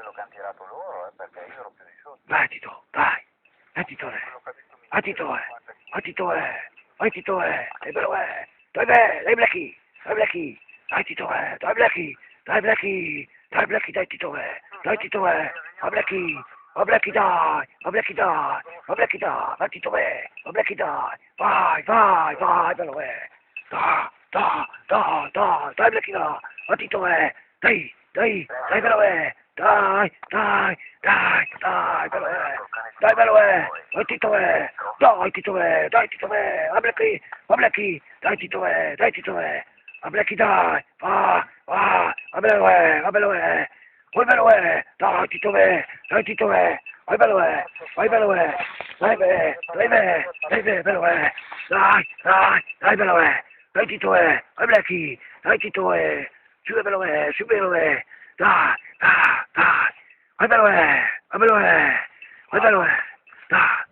quello che hanno tirato loro, perché io ero più di sotto. Vai Tito, vai, Tito, Tito, Tito, Tito, dai bello, dai Blacky, dai Tito, dai Blacky, dai Tito, dai Blacky. Blacky dai, Blacky dai, Blacky dai, vai Tito, Blacky dai, vai, bello, dai Blacky dai, vai Tito, dai bello, dai bello, vai Tito, a Blacky, dai Tito, a Blacky dai, a bello, vai bello, dai Tito, vai bello, bello, dai bello, dai Tito, vai Blacky, dai Tito, su bello, dai, vai bello, vai bello, dai.